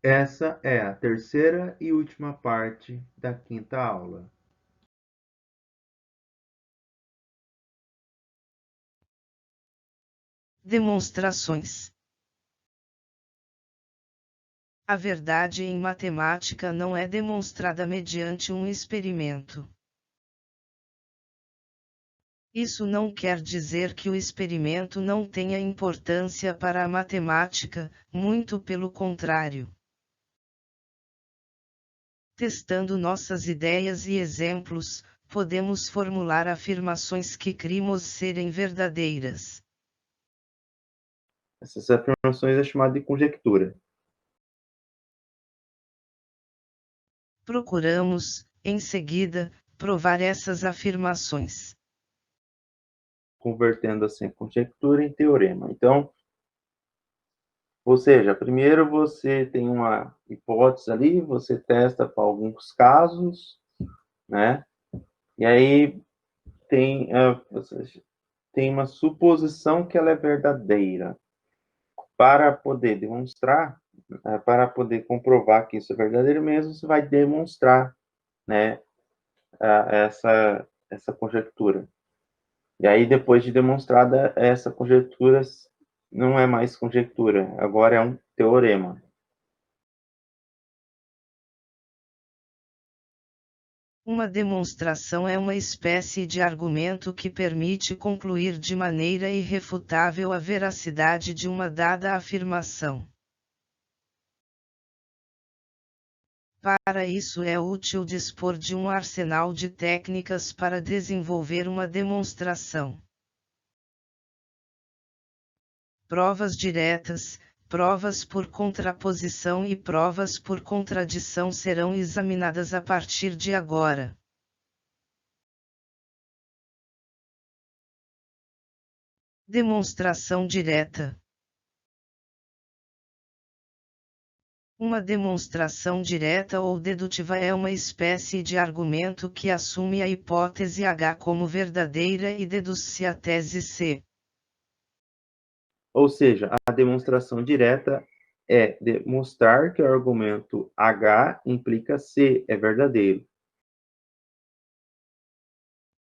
Essa é a terceira e última parte da quinta aula. Demonstrações. A verdade em matemática não é demonstrada mediante um experimento. Isso não quer dizer que o experimento não tenha importância para a matemática, muito pelo contrário. Testando nossas ideias e exemplos, podemos formular afirmações que cremos serem verdadeiras. Essas afirmações é chamada de conjectura. Procuramos, em seguida, provar essas afirmações. Convertendo assim a conjectura em teorema. Então, ou seja, primeiro você tem uma hipótese ali, você testa para alguns casos, né? E aí tem uma suposição que ela é verdadeira. Para poder demonstrar, para poder comprovar que isso é verdadeiro mesmo, você vai demonstrar, né, essa conjectura. E aí, depois de demonstrada, essa conjectura não é mais conjectura, agora é um teorema. Uma demonstração é uma espécie de argumento que permite concluir de maneira irrefutável a veracidade de uma dada afirmação. Para isso é útil dispor de um arsenal de técnicas para desenvolver uma demonstração. Provas diretas, provas por contraposição e provas por contradição serão examinadas a partir de agora. Demonstração direta. Uma demonstração direta ou dedutiva é uma espécie de argumento que assume a hipótese H como verdadeira e deduz-se a tese C. Ou seja, a demonstração direta é demonstrar que o argumento H implica C é verdadeiro.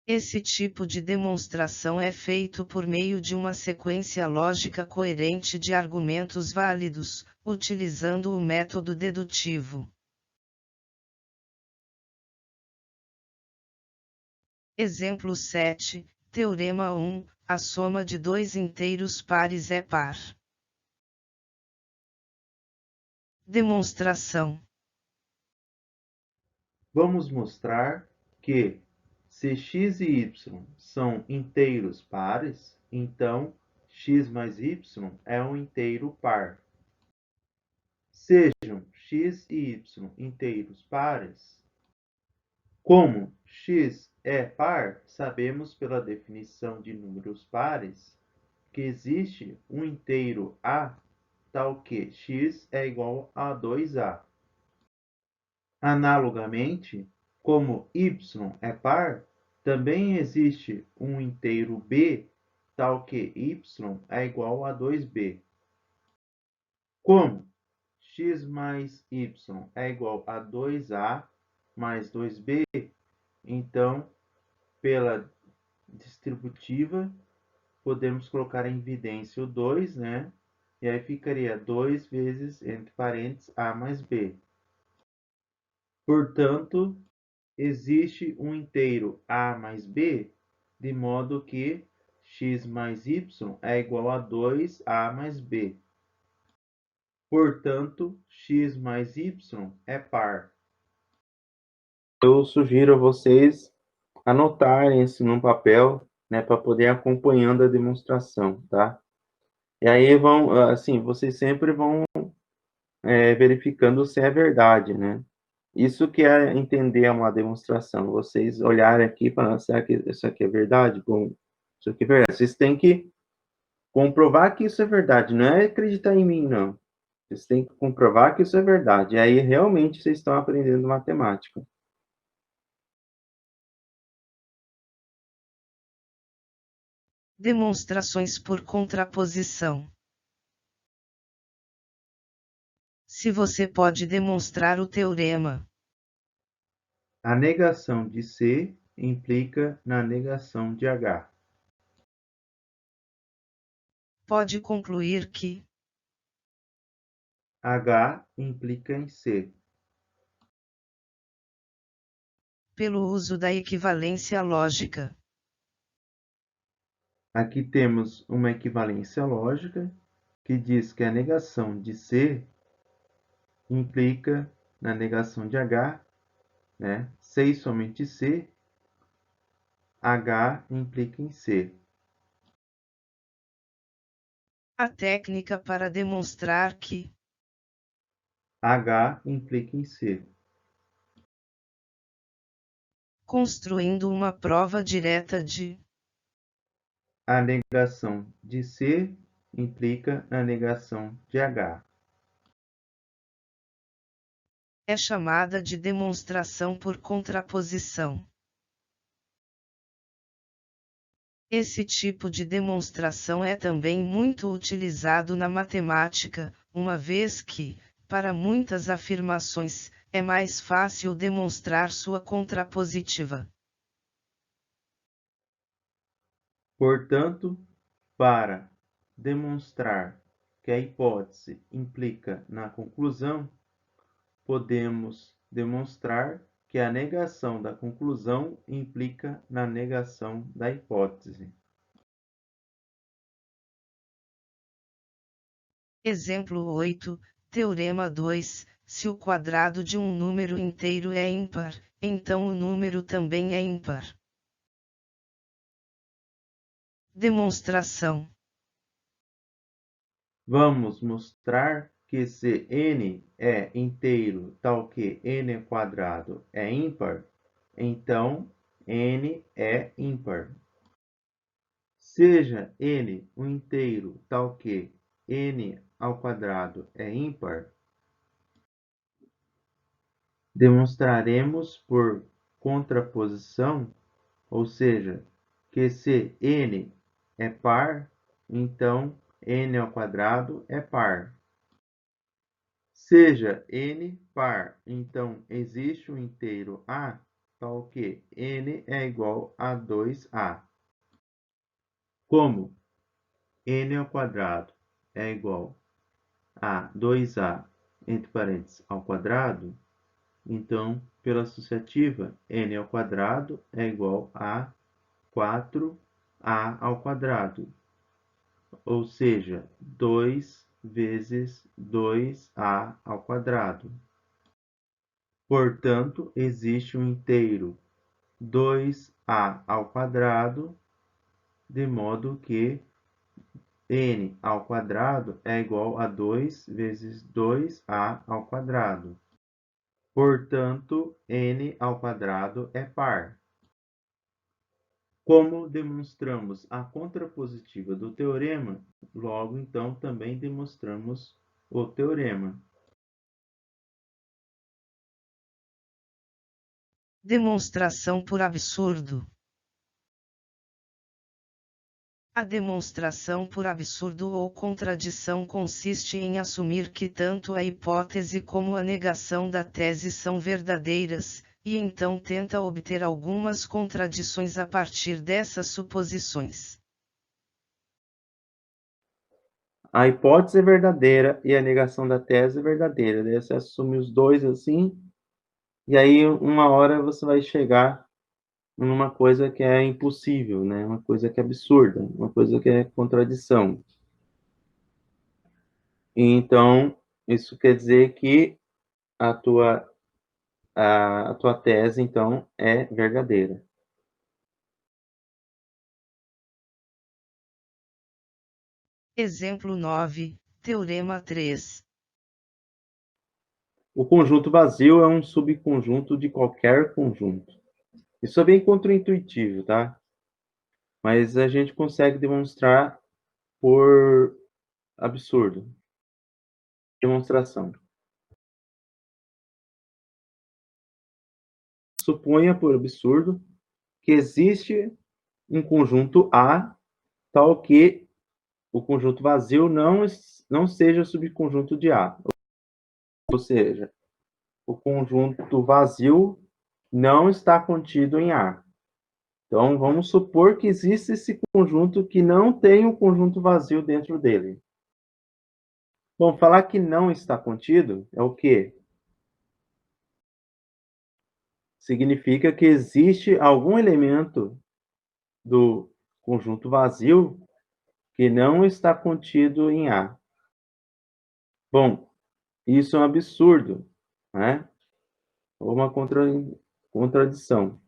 Esse tipo de demonstração é feito por meio de uma sequência lógica coerente de argumentos válidos, utilizando o método dedutivo. Exemplo 7, Teorema 1, a soma de dois inteiros pares é par. Demonstração. Vamos mostrar que se x e y são inteiros pares, então x mais y é um inteiro par. Sejam x e y inteiros pares. Como x é par, sabemos pela definição de números pares que existe um inteiro a tal que x é igual a 2a. Analogamente, como y é par, também existe um inteiro b tal que y é igual a 2b. Como x mais y é igual a 2a mais 2b, então, pela distributiva, podemos colocar em evidência o 2, né? E aí ficaria 2 vezes, entre parênteses, a mais b. Portanto, existe um inteiro a mais b, de modo que x mais y é igual a 2a mais b. Portanto, x mais y é par. Eu sugiro a vocês anotarem isso num papel, né, para poder ir acompanhando a demonstração, tá? E aí assim, vocês sempre vão verificando se é verdade, né? Isso que é entender uma demonstração. Vocês olharem aqui e falar, será que isso aqui é verdade? Bom, isso aqui é verdade. Vocês têm que comprovar que isso é verdade. Não é acreditar em mim, não. Vocês têm que comprovar que isso é verdade. E aí, realmente, vocês estão aprendendo matemática. Demonstrações por contraposição. Se você pode demonstrar o teorema. A negação de C implica na negação de H. Pode concluir que H implica em C. pelo uso da equivalência lógica. Aqui temos uma equivalência lógica que diz que a negação de C implica na negação de H, né? C e somente C, H implica em C. A técnica para demonstrar que H implica em C. construindo uma prova direta de A negação de C implica na negação de H. é chamada de demonstração por contraposição. Esse tipo de demonstração é também muito utilizado na matemática, uma vez que, para muitas afirmações, é mais fácil demonstrar sua contrapositiva. Portanto, para demonstrar que a hipótese implica na conclusão, podemos demonstrar que a negação da conclusão implica na negação da hipótese. Exemplo 8, Teorema 2. Se o quadrado de um número inteiro é ímpar, então o número também é ímpar. Demonstração. Vamos mostrar que se n é inteiro tal que n quadrado é ímpar, então n é ímpar. Seja n um inteiro tal que n ao quadrado é ímpar, demonstraremos por contraposição, ou seja, que se n é par, então n ao quadrado é par. Seja n par, então existe um inteiro A, tal que n é igual a 2A. Como n ao quadrado é igual a 2A, entre parênteses, ao quadrado, então, pela associativa, n ao quadrado é igual a 4A ao quadrado, ou seja, 2 vezes 2A ao quadrado. Portanto, existe um inteiro 2A ao quadrado, de modo que n ao quadrado é igual a 2 vezes 2A ao quadrado. Portanto, n ao quadrado é par. Como demonstramos a contrapositiva do teorema, logo então também demonstramos o teorema. Demonstração por absurdo. A demonstração por absurdo ou contradição consiste em assumir que tanto a hipótese como a negação da tese são verdadeiras, e então tenta obter algumas contradições a partir dessas suposições. A hipótese é verdadeira e a negação da tese é verdadeira. Daí você assume os dois assim, e aí uma hora você vai chegar numa coisa que é impossível, né? Uma coisa que é absurda, uma coisa que é contradição. E então, isso quer dizer que a tua, a tua tese, então, é verdadeira. Exemplo 9, Teorema 3. O conjunto vazio é um subconjunto de qualquer conjunto. Isso é bem contraintuitivo, tá? Mas a gente consegue demonstrar por absurdo. Demonstração. Suponha por absurdo que existe um conjunto A tal que o conjunto vazio não seja subconjunto de A. ou seja, o conjunto vazio não está contido em A. Então, vamos supor que existe esse conjunto que não tem o conjunto vazio dentro dele. Bom, falar que não está contido é o quê? Significa que existe algum elemento do conjunto vazio que não está contido em A. Bom, isso é um absurdo, né? Ou uma contradição.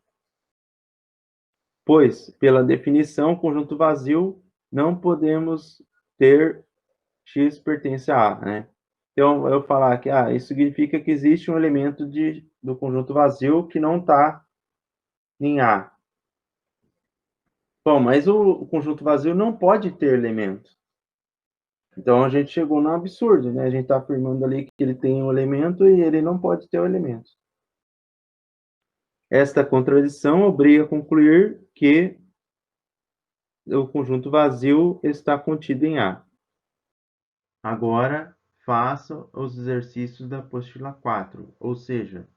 Pois, pela definição, conjunto vazio, não podemos ter X pertence a A, né? Então, eu falar que isso significa que existe um elemento do conjunto vazio que não está em A. Bom, mas o conjunto vazio não pode ter elemento. Então, a gente chegou no absurdo, né? A gente está afirmando ali que ele tem um elemento e ele não pode ter o elemento. Esta contradição obriga a concluir que o conjunto vazio está contido em A. Agora, faça os exercícios da apostila 4, ou seja,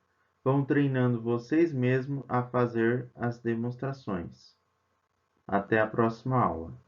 vão treinando vocês mesmos a fazer as demonstrações. Até a próxima aula.